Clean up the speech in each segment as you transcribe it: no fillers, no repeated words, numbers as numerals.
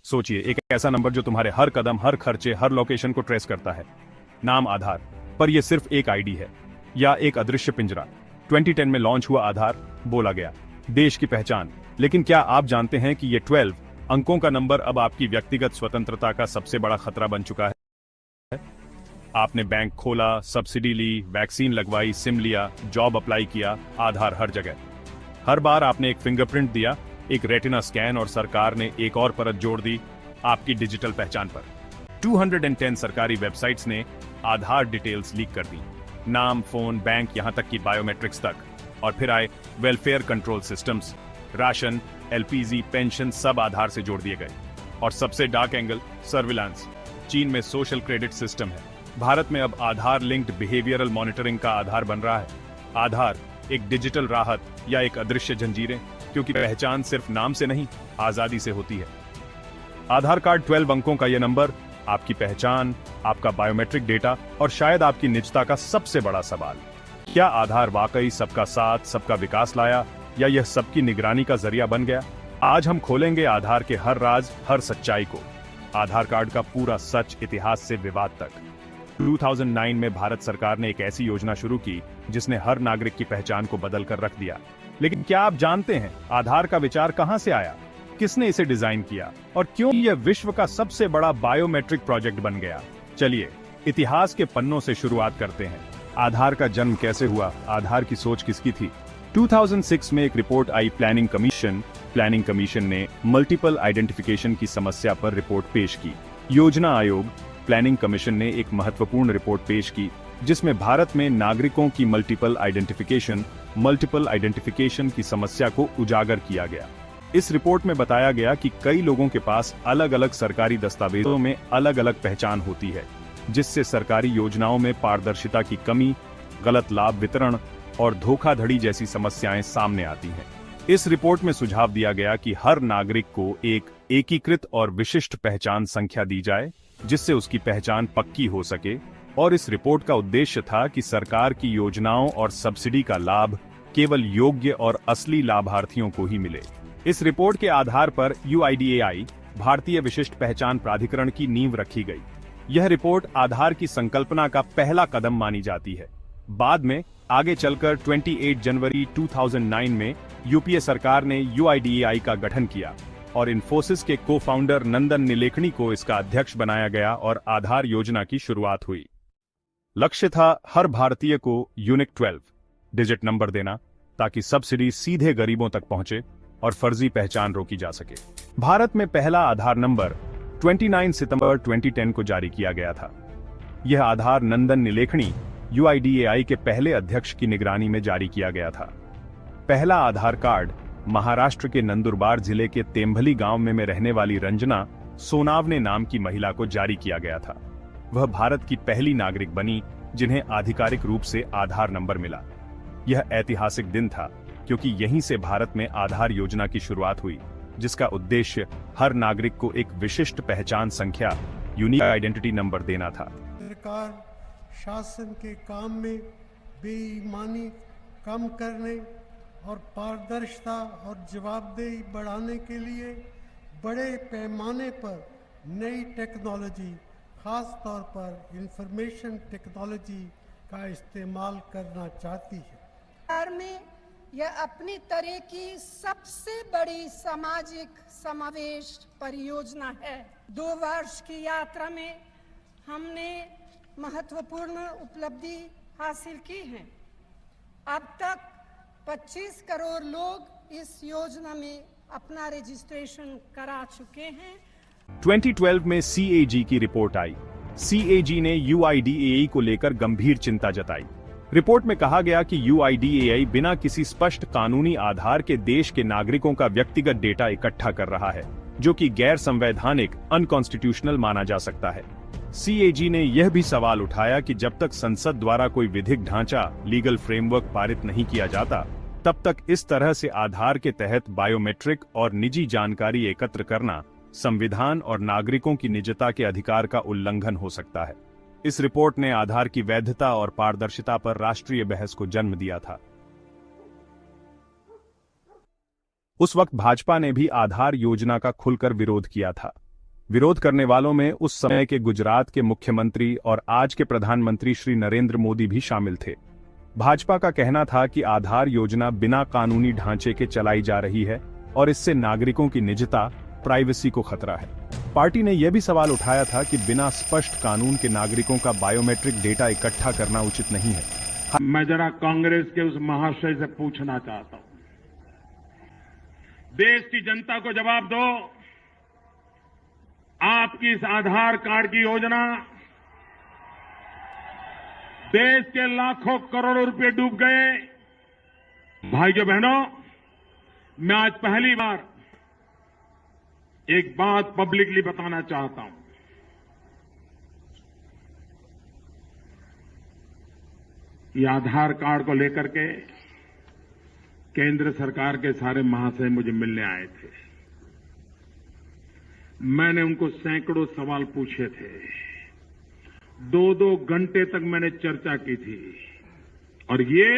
सोचिए, एक ऐसा नंबर जो तुम्हारे हर कदम, हर खर्चे, हर लोकेशन को ट्रेस करता है। नाम आधार, पर यह सिर्फ एक आईडी है या एक अदृश्य पिंजरा। 2010 में लॉन्च हुआ आधार, बोला गया देश की पहचान। लेकिन क्या आप जानते हैं कि ये 12 अंकों का नंबर अब आपकी व्यक्तिगत स्वतंत्रता का सबसे बड़ा खतरा बन चुका है? आपने बैंक खोला, सब्सिडी ली, वैक्सीन लगवाई, सिम लिया, जॉब अप्लाई किया, आधार हर जगह। हर बार आपने एक फिंगरप्रिंट दिया, एक रेटिना स्कैन, और सरकार ने एक और परत जोड़ दी आपकी डिजिटल पहचान पर। 210 सरकारी वेबसाइट्स ने आधार डिटेल्स लीक कर दी, नाम, फोन, बैंक, यहां तक कि बायोमेट्रिक्स तक। और फिर आए welfare control systems, ration, LPG, pension, सब आधार से जोड़ दिए गए। और सबसे डार्क एंगल, सर्विलांस। चीन में सोशल क्रेडिट सिस्टम है, भारत में अब आधार लिंक्ड बिहेवियरल मॉनिटरिंग का आधार बन रहा है। आधार एक डिजिटल राहत या एक अदृश्य जंजीरें, क्योंकि पहचान सिर्फ नाम से नहीं, आजादी से होती है। आधार कार्ड 12 अंकों का यह नंबर, आपकी पहचान, आपका बायोमेट्रिक डेटा और शायद आपकी निजता का सबसे बड़ा सवाल। क्या आधार वाकई सबका साथ, सबका विकास लाया, या यह सबकी निगरानी का जरिया बन गया? आज हम खोलेंगे आधार के हर राज, हर सच्चाई को। आधार कार्ड का पूरा सच, इतिहास से विवाद तक। 2009 में भारत सरकार ने एक ऐसी योजना शुरू की जिसने हर नागरिक की पहचान को बदल कर रख दिया। लेकिन क्या आप जानते हैं आधार का विचार कहां से आया, किसने इसे डिजाइन किया, और क्यों यह विश्व का सबसे बड़ा बायोमेट्रिक प्रोजेक्ट बन गया? चलिए इतिहास के पन्नों से शुरुआत करते हैं। आधार का जन्म कैसे हुआ, आधार की सोच किसकी थी? 2006 में एक रिपोर्ट आई प्लानिंग कमीशन ने मल्टीपल आइडेंटिफिकेशन की समस्या पर रिपोर्ट पेश की। योजना आयोग प्लानिंग कमीशन ने एक महत्वपूर्ण रिपोर्ट पेश की जिसमें भारत में नागरिकों की मल्टीपल आइडेंटिफिकेशन की समस्या को उजागर किया गया। इस रिपोर्ट में बताया गया कि कई लोगों के पास अलग अलग सरकारी दस्तावेजों में अलग अलग पहचान होती है, जिससे सरकारी योजनाओं में पारदर्शिता की कमी, गलत लाभ वितरण और धोखाधड़ी जैसी समस्याएं सामने आती हैं। इस रिपोर्ट में सुझाव दिया गया कि हर नागरिक को एक एकीकृत और विशिष्ट पहचान संख्या दी जाए, जिससे उसकी पहचान पक्की हो सके। और इस रिपोर्ट का उद्देश्य था कि सरकार की योजनाओं और सब्सिडी का लाभ केवल योग्य और असली लाभार्थियों को ही मिले। इस रिपोर्ट के आधार पर UIDAI, भारतीय विशिष्ट पहचान प्राधिकरण की नींव रखी गई। यह रिपोर्ट आधार की संकल्पना का पहला कदम मानी जाती है। बाद में आगे चलकर 28 जनवरी 2009 में यूपीए सरकार ने UIDAI का गठन किया और इन्फोसिस के को-फाउंडर नंदन नीलेकणी को इसका अध्यक्ष बनाया गया और आधार योजना की शुरुआत हुई। लक्ष्य था हर भारतीय को यूनिक 12 डिजिट नंबर देना, ताकि सब्सिडी सीधे गरीबों तक पहुंचे और फर्जी पहचान रोकी जा सके। भारत में पहला आधार नंबर 29 सितंबर 2010 को जारी किया गया था। यह आधार नंदन नीलेकणी, UIDAI के पहले अध्यक्ष की निगरानी में जारी किया गया था। पहला आधार कार्ड महाराष्ट्र के नंदुरबार जिले के तेंभली गांव में रहने वाली रंजना सोनावने नाम की महिला को जारी किया गया था। वह भारत की पहली नागरिक बनी जिन्हें आधिकारिक रूप से आधार नंबर मिला। यह ऐतिहासिक दिन था क्योंकि यहीं से भारत में आधार योजना की शुरुआत हुई, जिसका उद्देश्य हर नागरिक को एक विशिष्ट पहचान संख्या, यूनिक आइडेंटिटी नंबर देना था। सरकार शासन के काम में बेईमानी कम करने और पारदर्शिता और जवाबदेही बढ़ाने के लिए बड़े पैमाने पर नई टेक्नोलॉजी, खास तौर पर इंफॉर्मेशन टेक्नोलॉजी का इस्तेमाल करना चाहती है। सरकार में यह अपनी तरह की सबसे बड़ी सामाजिक समावेश परियोजना है। 2 वर्ष की यात्रा में हमने महत्वपूर्ण उपलब्धि हासिल की है। अब तक 25 करोड़ लोग इस योजना में अपना रजिस्ट्रेशन करा चुके हैं। 2012 में CAG की रिपोर्ट आई। CAG ने UIDAI को लेकर गंभीर चिंता जताई। रिपोर्ट में कहा गया कि UIDAI बिना किसी स्पष्ट कानूनी आधार के देश के नागरिकों का व्यक्तिगत डेटा इकट्ठा कर रहा है, जो कि गैर संवैधानिक, अनकॉन्स्टिट्यूशनल माना जा सकता है। CAG ने यह भी सवाल उठाया कि जब तक संसद द्वारा कोई विधिक ढांचा, लीगल फ्रेमवर्क पारित नहीं किया जाता, तब तक इस तरह से आधार के तहत बायोमेट्रिक और निजी जानकारी एकत्र करना संविधान और नागरिकों की निजता के अधिकार का उल्लंघन हो सकता है। इस रिपोर्ट ने आधार की वैधता और पारदर्शिता पर राष्ट्रीय बहस को जन्म दिया था। उस वक्त भाजपा ने भी आधार योजना का खुलकर विरोध किया था। विरोध करने वालों में उस समय के गुजरात के मुख्यमंत्री और आज के प्रधानमंत्री श्री नरेंद्र मोदी भी शामिल थे। भाजपा का कहना था कि आधार योजना बिना कानूनी ढांचे के चलाई जा रही है और इससे नागरिकों की निजता, प्राइवेसी को खतरा है। पार्टी ने यह भी सवाल उठाया था कि बिना स्पष्ट कानून के नागरिकों का बायोमेट्रिक डेटा इकट्ठा करना उचित नहीं है। मैं जरा कांग्रेस के उस महाशय से पूछना चाहता हूं, देश की जनता को जवाब दो, आपकी इस आधार कार्ड की योजना देश के लाखों करोड़ों रुपए डूब गए। भाइयों बहनों, मैं आज पहली बार एक बात पब्लिकली बताना चाहता हूं। ये आधार कार्ड को लेकर के केंद्र सरकार के सारे महाशय मुझे मिलने आए थे। मैंने उनको सैकड़ों सवाल पूछे थे, 2-2 घंटे तक मैंने चर्चा की थी और ये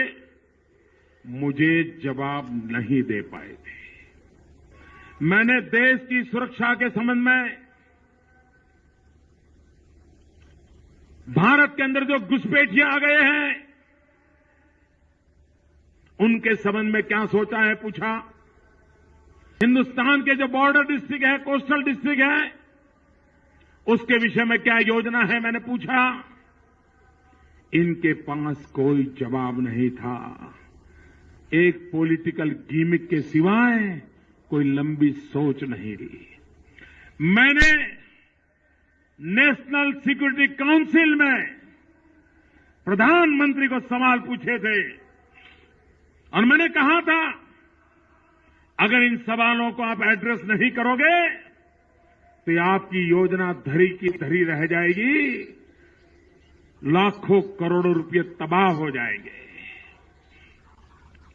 मुझे जवाब नहीं दे पाए थे। मैंने देश की सुरक्षा के संबंध में, भारत के अंदर जो घुसपैठिए आ गए हैं उनके संबंध में क्या सोचा है पूछा। हिंदुस्तान के जो बॉर्डर डिस्ट्रिक्ट है, कोस्टल डिस्ट्रिक्ट है, उसके विषय में क्या योजना है मैंने पूछा। इनके पास कोई जवाब नहीं था। एक पॉलिटिकल गिमिक के सिवाय कोई लंबी सोच नहीं रही। मैंने नेशनल सिक्योरिटी काउंसिल में प्रधानमंत्री को सवाल पूछे थे और मैंने कहा था अगर इन सवालों को आप एड्रेस नहीं करोगे तो आपकी योजना धरी की धरी रह जाएगी, लाखों करोड़ों रुपए तबाह हो जाएंगे।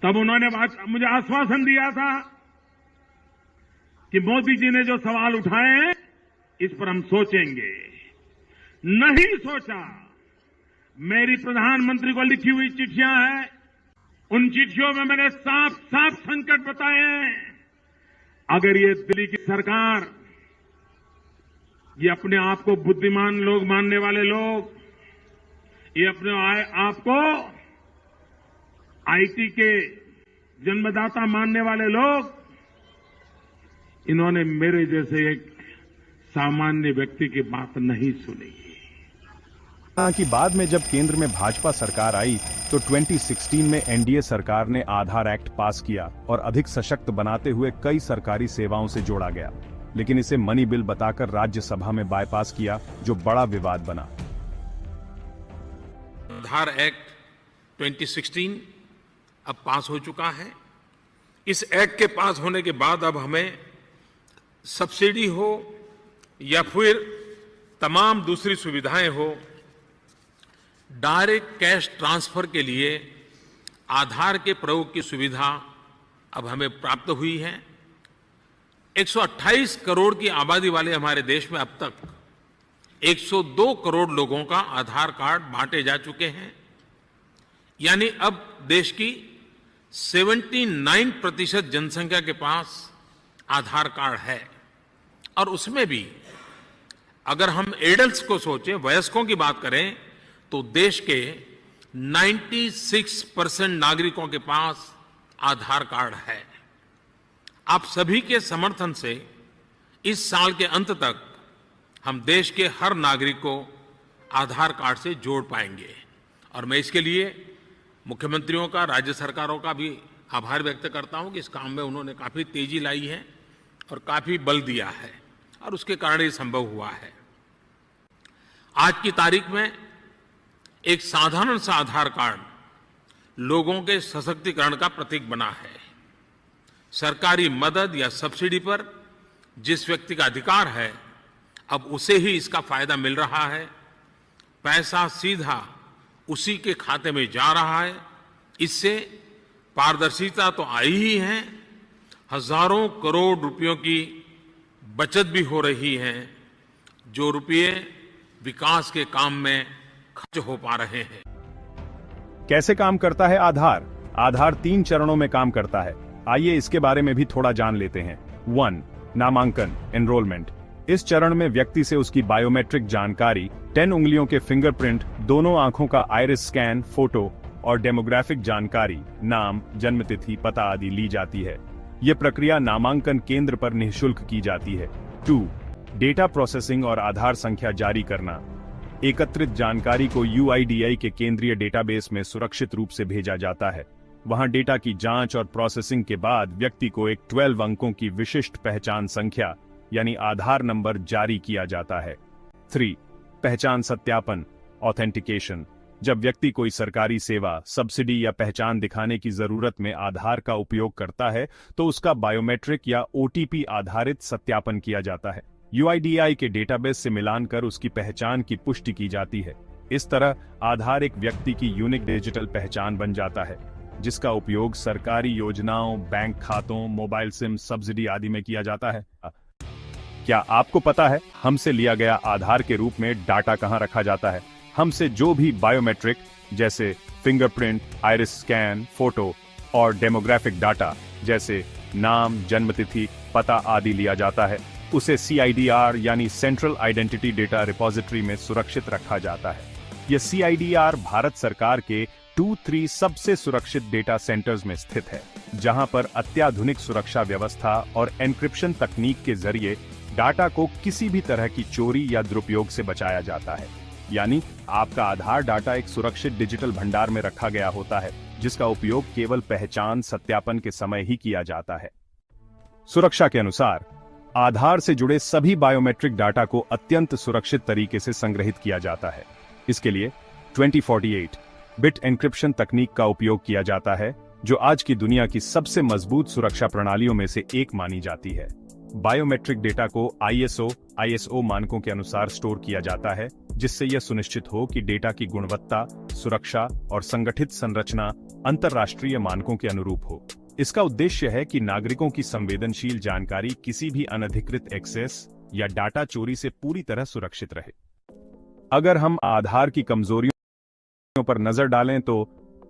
तब उन्होंने मुझे आश्वासन दिया था कि मोदी जी ने जो सवाल उठाए हैं इस पर हम सोचेंगे। नहीं सोचा। मेरी प्रधानमंत्री को लिखी हुई चिट्ठियां हैं, उन चिट्ठियों में मैंने साफ साफ संकट बताए हैं। अगर ये दिल्ली की सरकार, ये अपने आप को बुद्धिमान लोग मानने वाले लोग, ये अपने आप को आईटी के जन्मदाता मानने वाले लोग, इन्होंने मेरे जैसे एक सामान्य व्यक्ति की बात नहीं सुनी। कि बाद में जब केंद्र में भाजपा सरकार आई तो 2016 में एनडीए सरकार ने आधार एक्ट पास किया और अधिक सशक्त बनाते हुए कई सरकारी सेवाओं से जोड़ा गया, लेकिन इसे मनी बिल बताकर राज्यसभा में बायपास किया, जो बड़ा विवाद बना। आधार एक्ट 2016 अब पास हो चुका है। इस एक्ट के पास होने के बाद अब हमें सब्सिडी हो या फिर तमाम दूसरी सुविधाएं हो, डायरेक्ट कैश ट्रांसफर के लिए आधार के प्रयोग की सुविधा अब हमें प्राप्त हुई है। 128 करोड़ की आबादी वाले हमारे देश में अब तक 102 करोड़ लोगों का आधार कार्ड बांटे जा चुके हैं। यानी अब देश की 79% जनसंख्या के पास आधार कार्ड है। और उसमें भी अगर हम एडल्ट्स को सोचें, वयस्कों की बात करें, तो देश के 96% नागरिकों के पास आधार कार्ड है। आप सभी के समर्थन से इस साल के अंत तक हम देश के हर नागरिक को आधार कार्ड से जोड़ पाएंगे। और मैं इसके लिए मुख्यमंत्रियों का, राज्य सरकारों का भी आभार व्यक्त करता हूं कि इस काम में उन्होंने काफी तेजी लाई है और काफी बल दिया है और उसके कारण ये संभव हुआ है। आज की तारीख में एक साधारण सा आधार कार्ड लोगों के सशक्तिकरण का प्रतीक बना है। सरकारी मदद या सब्सिडी पर जिस व्यक्ति का अधिकार है, अब उसे ही इसका फायदा मिल रहा है। पैसा सीधा उसी के खाते में जा रहा है। इससे पारदर्शिता तो आई ही है, हजारों करोड़ रुपयों की बचत भी हो रही है, जो रुपये विकास के काम में खर्च हो पा रहे हैं। कैसे काम करता है आधार? आधार 3 चरणों में काम करता है। आइए इसके बारे में भी थोड़ा जान लेते हैं। 1. नामांकन, एनरोलमेंट। इस चरण में व्यक्ति से उसकी बायोमेट्रिक जानकारी, 10 उंगलियों के फिंगरप्रिंट, दोनों आंखों का आइरिस स्कैन, फोटो और डेमोग्राफिक जानकारी, नाम, जन्मतिथि, पता आदि ली जाती है। यह प्रक्रिया नामांकन केंद्र पर निःशुल्क की जाती है। 2. डेटा प्रोसेसिंग और आधार संख्या जारी करना। एकत्रित जानकारी को UIDAI के केंद्रीय डेटाबेस में सुरक्षित रूप से भेजा जाता है। वहां डेटा की जांच और प्रोसेसिंग के बाद व्यक्ति को एक 12 अंकों की विशिष्ट पहचान संख्या यानी आधार नंबर जारी किया जाता है। 3. पहचान सत्यापन, ऑथेंटिकेशन। जब व्यक्ति कोई सरकारी सेवा, सब्सिडी या पहचान दिखाने की जरूरत में आधार का उपयोग करता है तो उसका बायोमेट्रिक या OTP आधारित सत्यापन किया जाता है। UIDAI के डेटाबेस से मिलान कर उसकी पहचान की पुष्टि की जाती है। इस तरह आधार एक व्यक्ति की यूनिक डिजिटल पहचान बन जाता है, जिसका उपयोग सरकारी योजनाओं, बैंक खातों, मोबाइल सिम, सब्सिडी आदि में किया जाता है। क्या आपको पता है हमसे लिया गया आधार के रूप में डाटा कहां रखा जाता है? हमसे जो भी बायोमेट्रिक जैसे फिंगरप्रिंट, आइरिस स्कैन, फोटो और डेमोग्राफिक डाटा जैसे नाम, जन्मतिथि, पता आदि लिया जाता है, उसे CIDR यानी सेंट्रल आइडेंटिटी डेटा रिपोजिटरी में सुरक्षित रखा जाता है। यह CIDR भारत सरकार के 2-3 सबसे सुरक्षित डेटा सेंटर्स में स्थित है, जहां पर अत्याधुनिक सुरक्षा व्यवस्था और एन्क्रिप्शन तकनीक के जरिए डाटा को किसी भी तरह की चोरी या दुरुपयोग से बचाया जाता है। यानी आपका आधार डाटा एक सुरक्षित डिजिटल भंडार में रखा गया होता है, जिसका उपयोग केवल पहचान सत्यापन के समय ही किया जाता है। सुरक्षा के अनुसार आधार से जुड़े सभी बायोमेट्रिक डाटा को अत्यंत सुरक्षित तरीके से संग्रहित किया जाता है। इसके लिए 2048 बिट एन्क्रिप्शन तकनीक का उपयोग किया जाता है, जो आज की दुनिया की सबसे मजबूत सुरक्षा प्रणालियों में से एक मानी जाती है। बायोमेट्रिक डेटा को ISO मानकों के अनुसार स्टोर किया जाता है, जिससे यह सुनिश्चित हो कि डेटा की गुणवत्ता, सुरक्षा और संगठित संरचना अंतर्राष्ट्रीय मानकों के अनुरूप हो। इसका उद्देश्य है कि नागरिकों की संवेदनशील जानकारी किसी भी अनधिकृत एक्सेस या डाटा चोरी से पूरी तरह सुरक्षित रहे। अगर हम आधार की कमजोरियों पर नजर डालें तो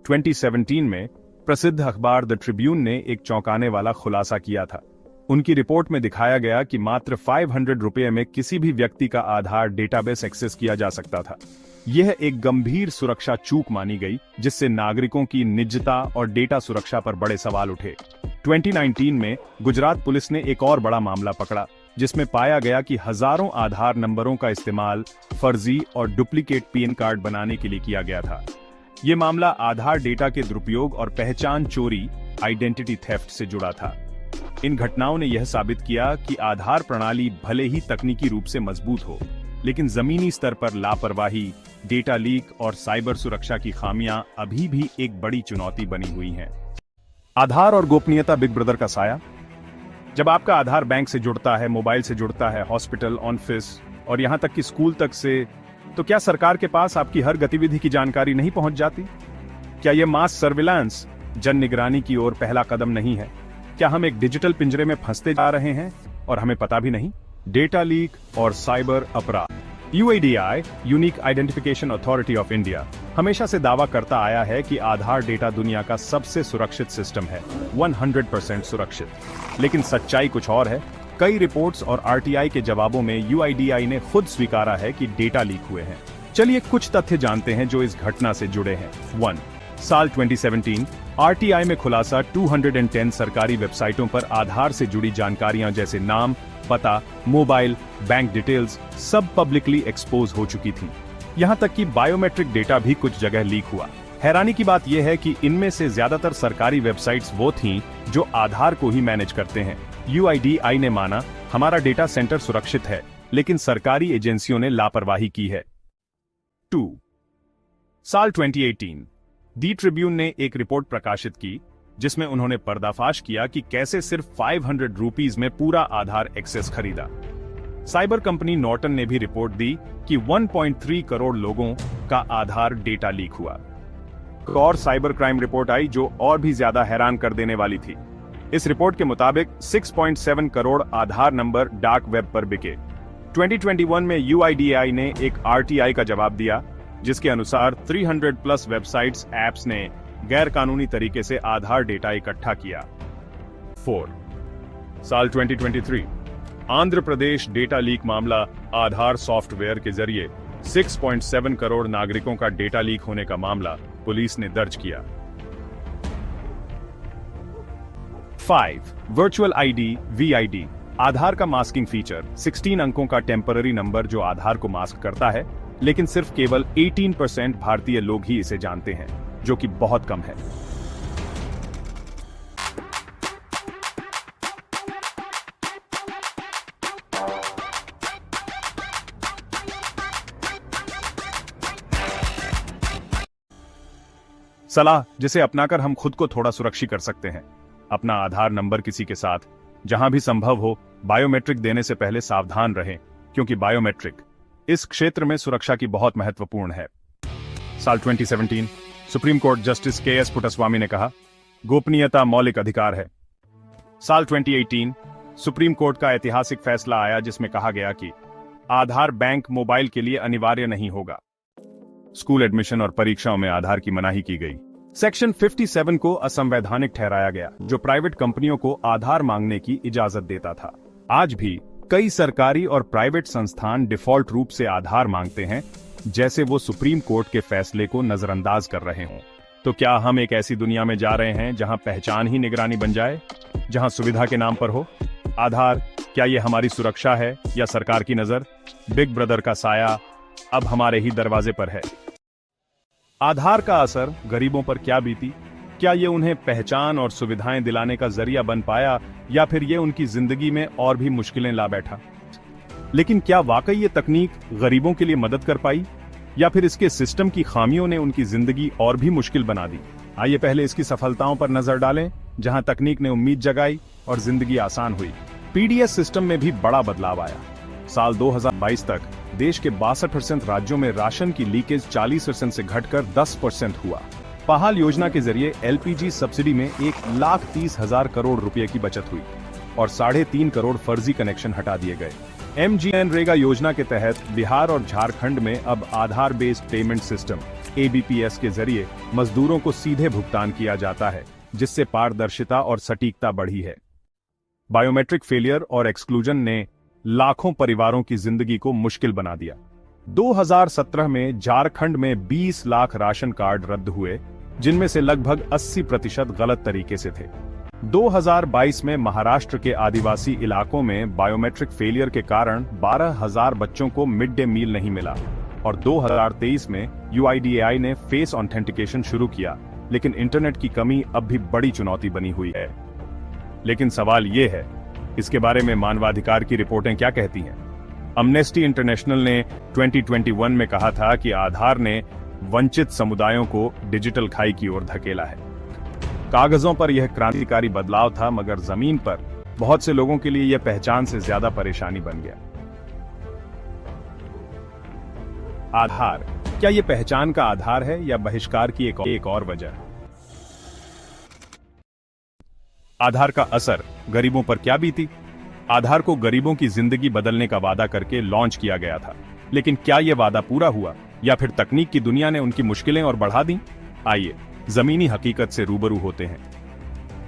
2017 में प्रसिद्ध अखबार द ट्रिब्यून ने एक चौंकाने वाला खुलासा किया था। उनकी रिपोर्ट में दिखाया गया कि मात्र 500 रुपये में किसी भी व्यक्ति का आधार डेटाबेस एक्सेस किया जा सकता था। यह एक गंभीर सुरक्षा चूक मानी गई, जिससे नागरिकों की निजता और डेटा सुरक्षा पर बड़े सवाल उठे। 2019 में गुजरात पुलिस ने एक और बड़ा मामला पकड़ा, जिसमें पाया गया कि हजारों आधार नंबरों का इस्तेमाल फर्जी और डुप्लीकेट PN कार्ड बनाने के लिए किया गया था। यह मामला आधार डेटा के दुरुपयोग और पहचान चोरी, आइडेंटिटी थेफ्ट से जुड़ा था। इन घटनाओं ने यह साबित किया कि आधार प्रणाली भले ही तकनीकी रूप से मजबूत हो, लेकिन जमीनी स्तर पर लापरवाही, डेटा लीक और साइबर सुरक्षा की खामियां अभी भी एक बड़ी चुनौती बनी हुई हैं। आधार और गोपनीयता बिग ब्रदर का साया। जब आपका आधार बैंक से जुड़ता है, मोबाइल से जुड़ता है, हॉस्पिटल, ऑफिस और यहां तक कि स्कूल तक से, तो क्या सरकार के पास आपकी हर गतिविधि की जानकारी नहीं पहुंच जाती? क्या यह मास सर्विलांस जन निगरानी की ओर पहला कदम नहीं है? क्या हम एक डिजिटल पिंजरे में फंसते जा रहे हैं और हमें पता भी नहीं? डेटा लीक और साइबर अपराध। UIDAI unique identification authority of India हमेशा से दावा करता आया है कि आधार डेटा दुनिया का सबसे सुरक्षित सिस्टम है, 100% सुरक्षित। लेकिन सच्चाई कुछ और है। कई रिपोर्ट्स और RTI के जवाबों में UIDAI ने खुद स्वीकारा है कि डेटा लीक हुए हैं। चलिए कुछ तथ्य जानते हैं जो इस घटना से जुड़े हैं। 1. साल 2017 RTI में खुलासा 210 सरकारी वेबसाइटों पर आधार से जुड़ी जानकारियां जैसे नाम, पता, मोबाइल, बैंक डिटेल्स सब पब्लिकली एक्सपोज हो चुकी थीं। यहां तक कि बायोमेट्रिक डेटा भी कुछ जगह लीक हुआ। हैरानी की बात यह है कि इनमें से ज्यादातर सरकारी वेबसाइट्स वो थीं जो आधार को ही मैनेज करते हैं। UIDAI ने माना हमारा डेटा सेंटर सुरक्षित है, लेकिन सरकारी एजेंसियों ने लापरवाही की है। 2. साल 2018 दी ट्रिब्यून ने एक रिपोर्ट प्रकाशित की, जिसमें उन्होंने पर्दाफाश किया कि कैसे सिर्फ 500 रुपीस में पूरा आधार एक्सेस खरीदा। साइबर कंपनी नॉर्टन ने भी रिपोर्ट दी कि 1.3 करोड़ लोगों का आधार डेटा लीक हुआ। एक और साइबर क्राइम रिपोर्ट आई जो और भी ज्यादा हैरान कर देने वाली थी। इस रिपोर्ट के मुताबिक 6.7 करोड़ आधार नंबर डार्क वेब पर बिके। 2021 में UIDAI ने एक RTI का जवाब दिया, जिसके अनुसार 300 प्लस वेबसाइट्स, ऐप्स ने गैर कानूनी तरीके से आधार डेटा इकट्ठा किया। 4. साल 2023 आंध्र प्रदेश डेटा लीक मामला। आधार सॉफ्टवेयर के जरिए 6.7 करोड़ नागरिकों का डेटा लीक होने का मामला पुलिस ने दर्ज किया। 5. वर्चुअल आईडी (VID) आधार का मास्किंग फीचर 16 अंकों का टेम्पररी नंबर जो आधार को मास्क करता है, लेकिन सिर्फ केवल 18% भारतीय लोग ही इसे जानते हैं, जो कि बहुत कम है। सलाह जिसे अपनाकर हम खुद को थोड़ा सुरक्षित कर सकते हैं। अपना आधार नंबर किसी के साथ जहां भी संभव हो बायोमेट्रिक देने से पहले सावधान रहें, क्योंकि बायोमेट्रिक इस क्षेत्र में सुरक्षा की बहुत महत्वपूर्ण है। साल 2017 supreme court justice KS Puttaswamy ने कहा, गोपनीयता मौलिक अधिकार है। साल 2018 सुप्रीम कोर्ट का ऐतिहासिक फैसला आया जिसमें कहा गया कि आधार बैंक मोबाइल के लिए अनिवार्य नहीं होगा। स्कूल एडमिशन और परीक्षाओं में आधार की मनाही की गई। सेक्शन 57 को असंवैधानिक ठहराया गया, जो प्राइवेट कंपनियों को आधार मांगने की इजाजत देता था। आज भी कई सरकारी और प्राइवेट संस्थान डिफॉल्ट रूप से आधार मांगते हैं, जैसे वो सुप्रीम कोर्ट के फैसले को नजरअंदाज कर रहे हों। तो क्या हम एक ऐसी दुनिया में जा रहे हैं जहां पहचान ही निगरानी बन जाए, जहां सुविधा के नाम पर हो आधार? क्या ये हमारी सुरक्षा है या सरकार की नजर? बिग ब्रदर का साया अब हमारे ही दरवाजे पर है। आधार का असर गरीबों पर क्या बीती? क्या ये उन्हें पहचान और सुविधाएं दिलाने का जरिया बन पाया, या फिर ये उनकी जिंदगी में और भी मुश्किलें ला बैठा? लेकिन क्या वाकई ये तकनीक गरीबों के लिए मदद कर पाई, या फिर इसके सिस्टम की खामियों ने उनकी जिंदगी और भी मुश्किल बना दी? आइए पहले इसकी सफलताओं पर नजर डालें, जहां तकनीक ने उम्मीद जगाई और जिंदगी आसान हुई। PDS सिस्टम में भी बड़ा बदलाव आया। साल 2022 तक देश के 62% राज्यों में राशन की लीकेज 40% से घटकर 10% हुआ। पहाल योजना के जरिए LPG सब्सिडी में 1,30,000 करोड़ रुपए की बचत हुई और 3.5 करोड़ फर्जी कनेक्शन हटा दिए गए। MGNरेगा योजना के तहत बिहार और झारखंड में अब आधार बेस्ड पेमेंट सिस्टम ABPS के जरिए मजदूरों को सीधे भुगतान किया जाता है, जिससे पारदर्शिता और सटीकता बढ़ी है। बायोमेट्रिक फेलियर और एक्सक्लूजन ने लाखों परिवारों की जिंदगी को मुश्किल बना दिया। 2017 में झारखंड में 20 लाख राशन कार्ड रद्द हुए, जिनमें से लगभग 80% गलत तरीके से थे। 2022 में महाराष्ट्र के आदिवासी इलाकों में बायोमेट्रिक फेलियर के कारण 12,000 बच्चों को मिड डे मील नहीं मिला और 2023 में UIDAI ने फेस ऑथेंटिकेशन शुरू किया, लेकिन इंटरनेट की कमी अब भी बड़ी चुनौती बनी हुई है। लेकिन सवाल ये है, इसके बारे में मानवाधिकार की रिपोर्टें क्या कहती हैं? अम्नेस्टी इंटरनेशनल ने 2021 में कहा था कि आधार ने वंचित समुदायों को डिजिटल खाई की ओर धकेला है। कागजों पर यह क्रांतिकारी बदलाव था, मगर जमीन पर बहुत से लोगों के लिए यह पहचान से ज्यादा परेशानी बन गया। आधार क्या यह पहचान का आधार है या बहिष्कार की एक और वजह? आधार का असर गरीबों पर क्या बीती? आधार को गरीबों की जिंदगी बदलने का वादा करके लॉन्च किया गया था, लेकिन क्या यह वादा पूरा हुआ या फिर तकनीक की दुनिया ने उनकी मुश्किलें और बढ़ा दी? आइए जमीनी हकीकत से रूबरू होते हैं।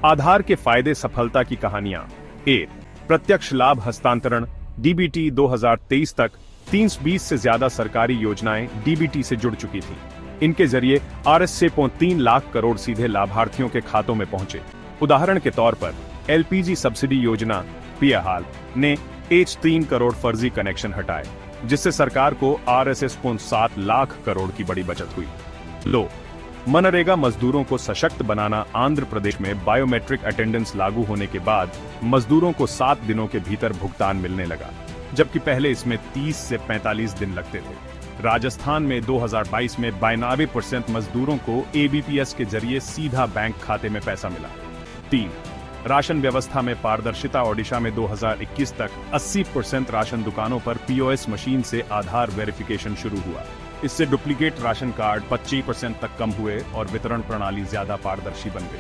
आधार के फायदे, सफलता की कहानियां। 1. प्रत्यक्ष लाभ हस्तांतरण DBT 2023 तक 320 से ज्यादा सरकारी योजनाएं DBT से जुड़ चुकी थीं। इनके जरिए RS से 3 लाख करोड़ सीधे लाभार्थियों के खातों में पहुंचे। उदाहरण के तौर पर LPG सब्सिडी योजना पियाहाल ने 3 करोड़ फर्जी कनेक्शन हटाए, जिससे सरकार को RSS 7 लाख करोड़ की बड़ी बचत हुई। लो, मनरेगा मजदूरों को सशक्त बनाना। आंध्र प्रदेश में बायोमेट्रिक अटेंडेंस लागू होने के बाद मजदूरों को 7 दिनों के भीतर भुगतान मिलने लगा, जबकि पहले इसमें 30 से 45 दिन लगते थे। राजस्थान में 2022 में 92% मजदूरों को ABPS के जरिए सीधा बैंक खाते में पैसा मिला। 3. राशन व्यवस्था में पारदर्शिता। ओडिशा में 2021 तक 80% राशन दुकानों पर POS मशीन से आधार वेरिफिकेशन शुरू हुआ। इससे डुप्लीकेट राशन कार्ड 25% तक कम हुए और वितरण प्रणाली ज्यादा पारदर्शी बन गई।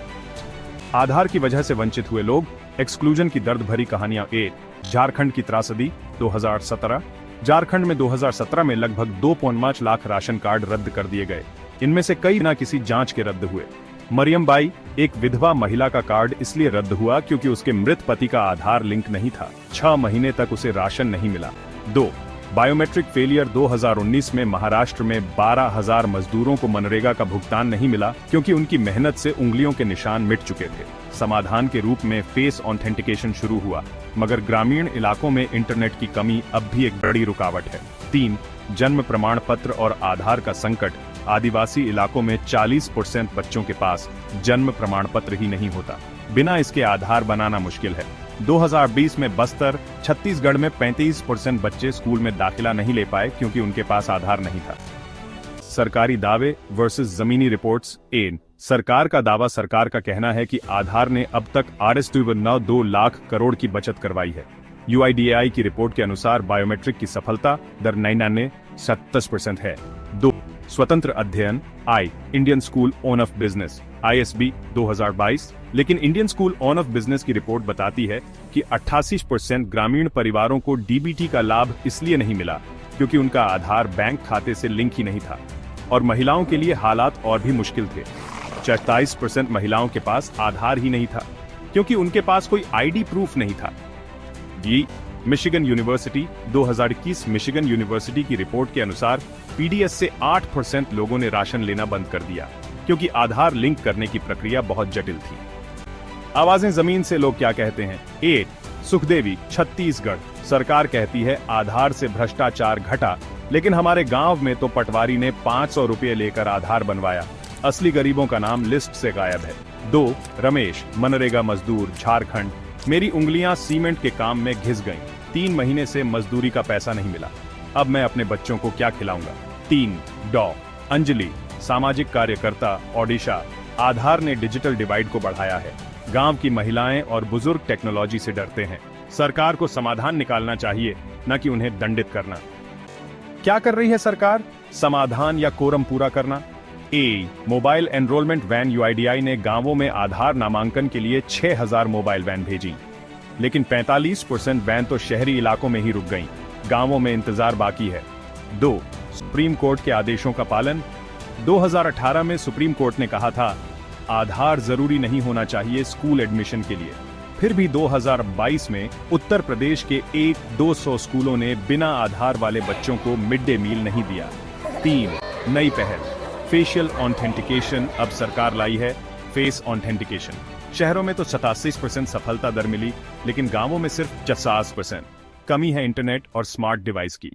आधार की वजह से वंचित हुए लोग। एक्सक्लूजन की दर्द भरी कहानियां। 1. झारखंड की त्रासदी 2017। झारखंड में 2017 में लगभग 2.5 लाख राशन कार्ड रद्द कर दिए गए। इनमें से कई बिना किसी जांच के रद्द हुए। मरियम बाई, एक विधवा महिला का कार्ड इसलिए रद्द हुआ क्योंकि उसके मृत पति का आधार लिंक नहीं था। 6 महीने तक उसे राशन नहीं मिला। 2. बायोमेट्रिक फेलियर 2019 में महाराष्ट्र में 12,000 मजदूरों को मनरेगा का भुगतान नहीं मिला क्योंकि उनकी मेहनत से उंगलियों के निशान मिट चुके थे। समाधान के रूप में फेस ऑथेंटिकेशन शुरू हुआ, मगर ग्रामीण इलाकों में इंटरनेट की कमी अब भी एक बड़ी रुकावट है। 3. जन्म प्रमाण पत्र और आधार का संकट। आदिवासी इलाकों में 40% बच्चों के पास जन्म प्रमाण पत्र ही नहीं होता। बिना इसके आधार बनाना मुश्किल है। 2020 में बस्तर, छत्तीसगढ़ में 35% बच्चे स्कूल में दाखिला नहीं ले पाए क्योंकि उनके पास आधार नहीं था। सरकारी दावे वर्सेस जमीनी रिपोर्ट्स। सरकार का दावा। सरकार का कहना है कि आधार ने अब तक RS 2 लाख करोड़ की बचत करवाई है। UIDAI की रिपोर्ट के अनुसार बायोमेट्रिक की सफलता दर 97% है। 2. स्वतंत्र अध्ययन Indian school on off business ISB 2022। लेकिन Indian school on off business की रिपोर्ट बताती है कि 88% ग्रामीण परिवारों को DBT का लाभ इसलिए नहीं मिला क्योंकि उनका आधार बैंक खाते से लिंक ही नहीं था, और महिलाओं के लिए हालात और भी मुश्किल थे। 44% महिलाओं के पास आधार ही नहीं था क्योंकि उनके पास कोई ID प्रूफ नहीं था। Michigan university 2021। मिशिगन यूनिवर्सिटी की रिपोर्ट के अनुसार PDS से 8% लोगों ने राशन लेना बंद कर दिया क्योंकि आधार लिंक करने की प्रक्रिया बहुत जटिल थी। आवाजें जमीन से लोग क्या कहते हैं। 8. सुखदेवी, छत्तीसगढ़। सरकार कहती है आधार से भ्रष्टाचार घटा, लेकिन हमारे गांव में तो पटवारी ने 500 रुपये लेकर आधार बनवाया। असली गरीबों का नाम लिस्ट से गायब है। 2. रमेश, मनरेगा मजदूर, झारखंड। मेरी उंगलियां सीमेंट के काम में घिस गईं। 3 महीने से मजदूरी का पैसा नहीं मिला। अब मैं अपने बच्चों को क्या खिलाऊंगा। 3. डॉ. अंजलि, सामाजिक कार्यकर्ता, ओडिशा। आधार ने डिजिटल डिवाइड को बढ़ाया है। गांव की महिलाएं और बुजुर्ग टेक्नोलॉजी से डरते हैं। सरकार को समाधान निकालना चाहिए, न कि उन्हें दंडित करना। क्या कर रही है सरकार? समाधान या कोरम पूरा करना। Mobile enrolment van. UIDAI ने गांवों में आधार नामांकन के लिए 6,000 मोबाइल वैन भेजी, लेकिन 45% वैन तो शहरी इलाकों में ही रुक गईं। गांवों में इंतजार बाकी है। 2. सुप्रीम कोर्ट के आदेशों का पालन। 2018 में सुप्रीम कोर्ट ने कहा था आधार जरूरी नहीं होना चाहिए स्कूल एडमिशन के लिए। फिर भी 2022 में उत्तर प्रदेश के 200 स्कूलों ने बिना आधार वाले बच्चों को मिड डे मील नहीं दिया। 3. नई पहल फेशियल ऑथेंटिकेशन। अब सरकार लाई है फेस ऑथेंटिकेशन। शहरों में तो 87% सफलता दर मिली, लेकिन गांवों में सिर्फ 50%। कमी है इंटरनेट और स्मार्ट डिवाइस की।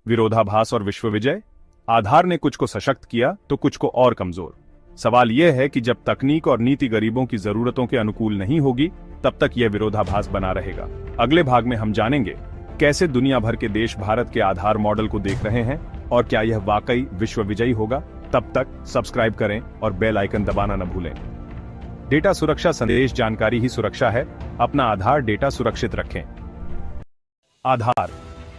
विरोधाभास और विश्व विजय। आधार ने कुछ को सशक्त किया तो कुछ को और कमजोर। सवाल यह है कि जब तकनीक और नीति गरीबों की जरूरतों के अनुकूल नहीं होगी, तब तक यह विरोधाभास बना रहेगा। अगले भाग में हम जानेंगे कैसे दुनिया भर के देश भारत के आधार मॉडल को देख रहे हैं और क्या यह वाकई विश्व विजयी होगा। तब तक सब्सक्राइब करें और बेल आइकन दबाना न भूलें। डेटा सुरक्षा संदेश। जानकारी ही सुरक्षा है। अपना आधार डेटा सुरक्षित रखें। आधार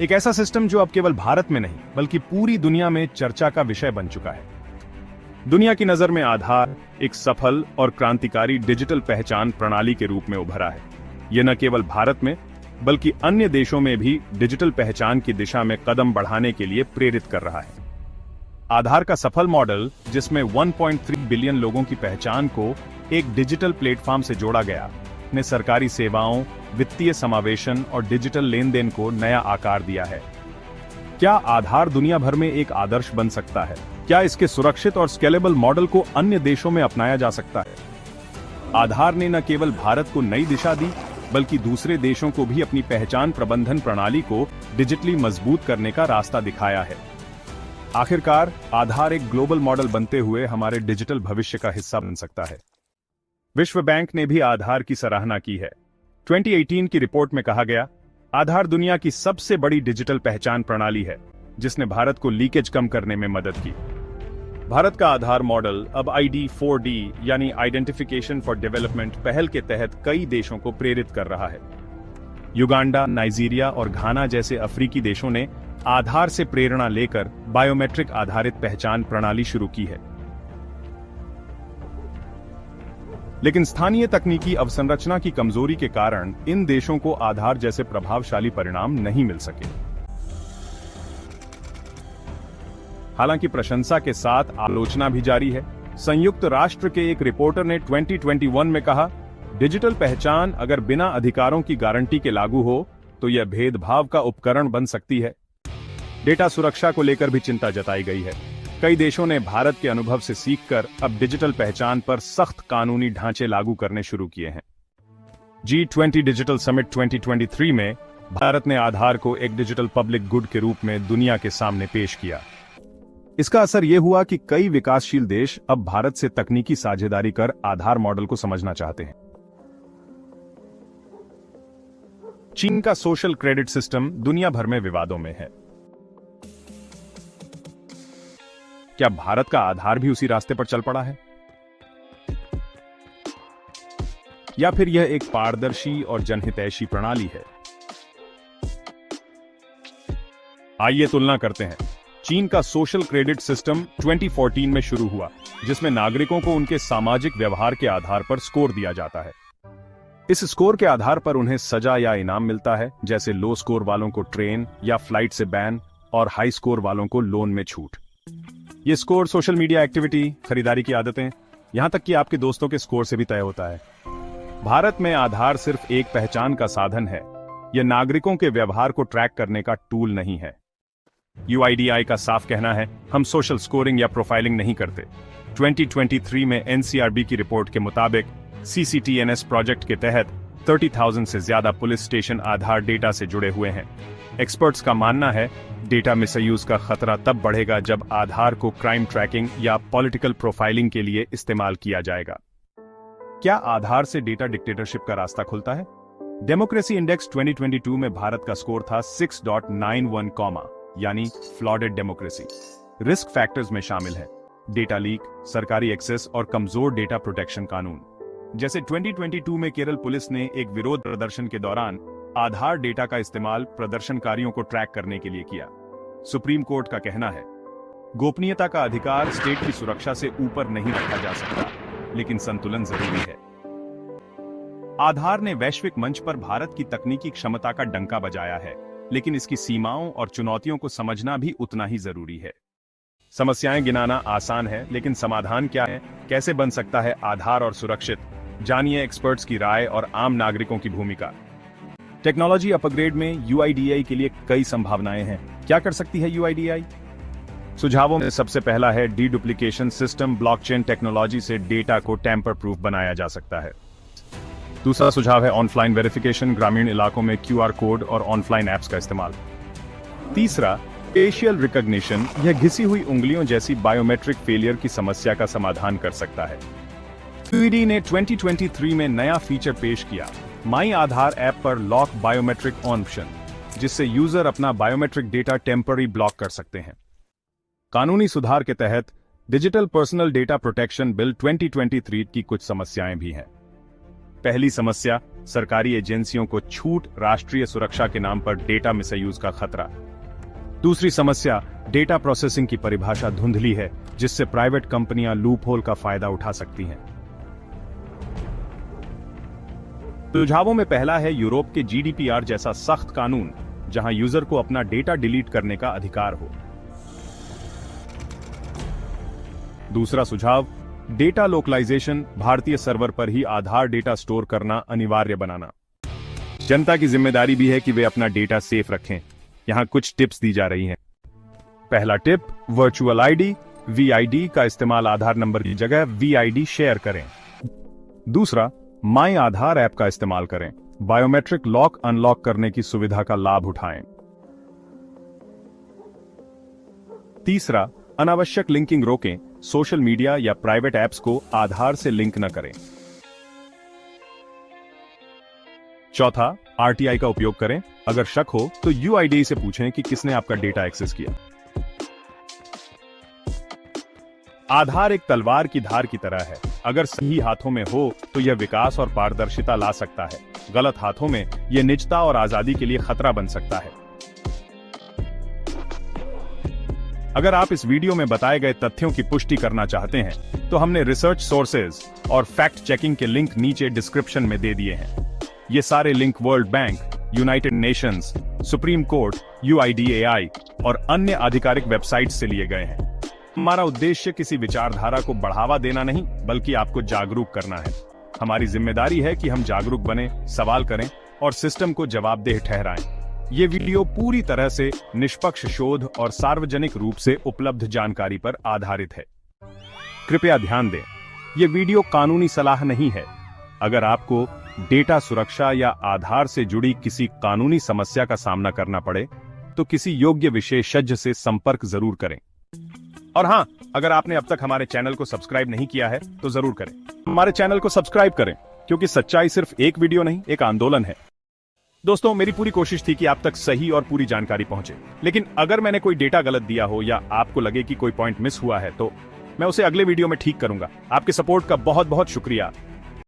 एक ऐसा सिस्टम जो अब केवल भारत में नहीं बल्कि पूरी दुनिया में चर्चा का विषय बन चुका है। दुनिया की नजर में आधार एक सफल और क्रांतिकारी डिजिटल पहचान प्रणाली के रूप में उभरा है। यह न केवल भारत में बल्कि अन्य देशों में भी डिजिटल पहचान की दिशा में कदम बढ़ाने के लिए प्रेरित कर रहा है। आधार का सफल मॉडल, जिसमें 1.3 बिलियन लोगों की पहचान को एक डिजिटल प्लेटफॉर्म से जोड़ा गया, ने सरकारी सेवाओं, वित्तीय समावेशन और डिजिटल लेन देन को नया आकार दिया है। क्या आधार दुनिया भर में एक आदर्श बन सकता है? क्या इसके सुरक्षित और स्केलेबल मॉडल को अन्य देशों में अपनाया जा सकता है? आधार ने न केवल भारत को नई दिशा दी, बल्कि दूसरे देशों को भी अपनी पहचान प्रबंधन प्रणाली को डिजिटली मजबूत करने का रास्ता दिखाया है। आखिरकार आधार एक ग्लोबल मॉडल बनते हुए हमारे डिजिटल भविष्य का हिस्सा बन सकता है। विश्व बैंक ने भी आधार की सराहना की है। 2018 की रिपोर्ट में कहा गया, आधार दुनिया की सबसे बड़ी डिजिटल पहचान प्रणाली है, जिसने भारत को लीकेज कम करने में मदद की। भारत का आधार मॉडल अब ID 4D यानी आइडेंटिफिकेशन फॉर डेवलपमेंट पहल के तहत कई देशों को प्रेरित कर रहा है। युगांडा, नाइजीरिया और घाना जैसे अफ्रीकी देशों ने आधार से प्रेरणा लेकर बायोमेट्रिक आधारित पहचान प्रणाली शुरू की है। लेकिन स्थानीय तकनीकी अवसंरचना की कमजोरी के कारण इन देशों को आधार जैसे प्रभावशाली परिणाम नहीं मिल सके। हालांकि प्रशंसा के साथ आलोचना भी जारी है। संयुक्त राष्ट्र के एक रिपोर्टर ने 2021 में कहा, डिजिटल पहचान अगर बिना अधिकारों की गारंटी के लागू हो तो यह भेदभाव का उपकरण बन सकती है। डेटा सुरक्षा को लेकर भी चिंता जताई गई है। कई देशों ने भारत के अनुभव से सीखकर अब डिजिटल पहचान पर सख्त कानूनी ढांचे लागू करने शुरू किए हैं। G20 डिजिटल समिट 2023 में भारत ने आधार को एक डिजिटल पब्लिक गुड के रूप में दुनिया के सामने पेश किया। इसका असर यह हुआ कि कई विकासशील देश अब भारत से तकनीकी साझेदारी कर आधार मॉडल को समझना चाहते हैं। चीन का सोशल क्रेडिट सिस्टम दुनिया भर में विवादों में है। क्या भारत का आधार भी उसी रास्ते पर चल पड़ा है, या फिर यह एक पारदर्शी और जनहितैषी प्रणाली है? आइए तुलना करते हैं। चीन का सोशल क्रेडिट सिस्टम 2014 में शुरू हुआ, जिसमें नागरिकों को उनके सामाजिक व्यवहार के आधार पर स्कोर दिया जाता है। इस स्कोर के आधार पर उन्हें सजा या इनाम मिलता है, जैसे लो स्कोर वालों को ट्रेन या फ्लाइट से बैन और हाई स्कोर वालों को लोन में छूट। ये स्कोर सोशल मीडिया एक्टिविटी, खरीदारी की आदतें, यहां तक कि आपके दोस्तों के स्कोर से भी तय होता है। भारत में आधार सिर्फ एक पहचान का साधन है, यह नागरिकों के व्यवहार को ट्रैक करने का टूल नहीं है। UIDAI का साफ कहना है, हम सोशल स्कोरिंग या प्रोफाइलिंग नहीं करते। 2023 में NCRB की रिपोर्ट के मुताबिक CCTNS प्रोजेक्ट के तहत 30,000 से ज्यादा पुलिस स्टेशन आधार डेटा से जुड़े हुए हैं। एक्सपर्ट्स का मानना है, डेटा मिसयूज का खतरा तब बढ़ेगा जब आधार को क्राइम ट्रैकिंग या पॉलिटिकल प्रोफाइलिंग के लिए इस्तेमाल किया जाएगा। क्या आधार से डेटा डिक्टेटरशिप का रास्ता खुलता है? डेमोक्रेसी इंडेक्स 2022 में भारत का स्कोर था 6.91, यानी फ्लॉडेड डेमोक्रेसी। रिस्क फैक्टर्स में शामिल है डेटा लीक, सरकारी एक्सेस और कमजोर डेटा प्रोटेक्शन कानून। जैसे 2022 में केरल पुलिस ने एक विरोध प्रदर्शन के दौरान आधार डेटा का इस्तेमाल प्रदर्शनकारियों को ट्रैक करने के लिए किया। सुप्रीम कोर्ट का कहना है, गोपनीयता का अधिकार स्टेट की सुरक्षा से ऊपर नहीं रखा जा सकता, लेकिन संतुलन जरूरी है। आधार ने वैश्विक मंच पर भारत की तकनीकी क्षमता का डंका बजाया है, लेकिन इसकी सीमाओं और चुनौतियों को समझना भी उतना ही जरूरी है। समस्याएं गिनाना आसान है, लेकिन समाधान क्या है? कैसे बन सकता है आधार और सुरक्षित? जानिए एक्सपर्ट्स की राय और आम नागरिकों की भूमिका। टेक्नोलॉजी अपग्रेड में UIDAI के लिए कई संभावनाएं हैं। क्या कर सकती है UIDAI? सुझावों में सबसे पहला है डीडुप्लीकेशन सिस्टम। ब्लॉकचेन टेक्नोलॉजी से डेटा को टैंपर प्रूफ बनाया जा सकता है। दूसरा सुझाव है ऑनलाइन वेरिफिकेशन, ग्रामीण इलाकों में QR कोड और ऑनलाइन ऐप्स का इस्तेमाल। तीसरा, फेशियल रिकॉग्निशन, यह घिसी हुई उंगलियों जैसी बायोमेट्रिक फेलियर की समस्या का समाधान कर सकता है। UID ने 2023 में नया फीचर पेश किया, माई आधार ऐप पर लॉक बायोमेट्रिक ऑप्शन, जिससे यूजर अपना बायोमेट्रिक डेटा टेम्पररी ब्लॉक कर सकते हैं। कानूनी सुधार के तहत digital personal data protection bill 2023 की कुछ समस्याएं भी हैं। पहली समस्या, सरकारी एजेंसियों को छूट, राष्ट्रीय सुरक्षा के नाम पर डेटा मिसयूज का खतरा। दूसरी समस्या, डेटा प्रोसेसिंग की परिभाषा धुंधली है, जिससे प्राइवेट कंपनियां लूपहोल का फायदा उठा सकती हैं। सुझावों में पहला है यूरोप के GDPR जैसा सख्त कानून, जहां यूजर को अपना डेटा डिलीट करने का अधिकार हो। दूसरा सुझाव, डेटा लोकलाइजेशन, भारतीय सर्वर पर ही आधार डेटा स्टोर करना अनिवार्य बनाना। जनता की जिम्मेदारी भी है कि वे अपना डेटा सेफ रखें। यहां कुछ टिप्स दी जा रही हैं। पहला टिप, वर्चुअल ID VID का इस्तेमाल आधार नंबर की जगह VID शेयर करें। दूसरा, माई आधार ऐप का इस्तेमाल करें, बायोमेट्रिक लॉक अनलॉक करने की सुविधा का लाभ उठाएं। तीसरा, अनावश्यक लिंकिंग रोकें, सोशल मीडिया या प्राइवेट ऐप्स को आधार से लिंक न करें। चौथा, RTI का उपयोग करें, अगर शक हो तो UIDAI से पूछें कि किसने आपका डेटा एक्सेस किया। आधार एक तलवार की धार की तरह है, अगर सही हाथों में हो तो यह विकास और पारदर्शिता ला सकता है, गलत हाथों में यह निजता और आजादी के लिए खतरा बन सकता है। अगर आप इस वीडियो में बताए गए तथ्यों की पुष्टि करना चाहते हैं, तो हमने रिसर्च सोर्सेज और फैक्ट चेकिंग के लिंक नीचे डिस्क्रिप्शन में दे दिए हैं। ये सारे link world bank, United Nations, supreme court, UIDAI और अन्य आधिकारिक वेबसाइट से लिए गए हैं। हमारा उद्देश्य किसी विचारधारा को बढ़ावा देना नहीं, बल्कि आपको जागरूक करना है। हमारी जिम्मेदारी है कि हम जागरूक बने, सवाल करें और सिस्टम को जवाबदेह ठहराएं। ये वीडियो पूरी तरह से निष्पक्ष शोध और सार्वजनिक रूप से उपलब्ध जानकारी पर आधारित है। कृपया ध्यान दें, ये वीडियो कानूनी सलाह नहीं है। अगर आपको डेटा सुरक्षा या आधार से जुड़ी किसी कानूनी समस्या का सामना करना पड़े, तो किसी योग्य विशेषज्ञ से संपर्क जरूर करें। और हां, अगर आपने अब तक हमारे चैनल को सब्सक्राइब नहीं किया है तो जरूर करें। हमारे चैनल को सब्सक्राइब करें, क्योंकि सच्चाई सिर्फ एक वीडियो नहीं, एक आंदोलन है। दोस्तों, मेरी पूरी कोशिश थी कि आप तक सही और पूरी जानकारी पहुंचे, लेकिन अगर मैंने कोई डेटा गलत दिया हो या आपको लगे कि कोई पॉइंट मिस हुआ है, तो मैं उसे अगले वीडियो में ठीक करूंगा। आपके सपोर्ट का बहुत बहुत शुक्रिया।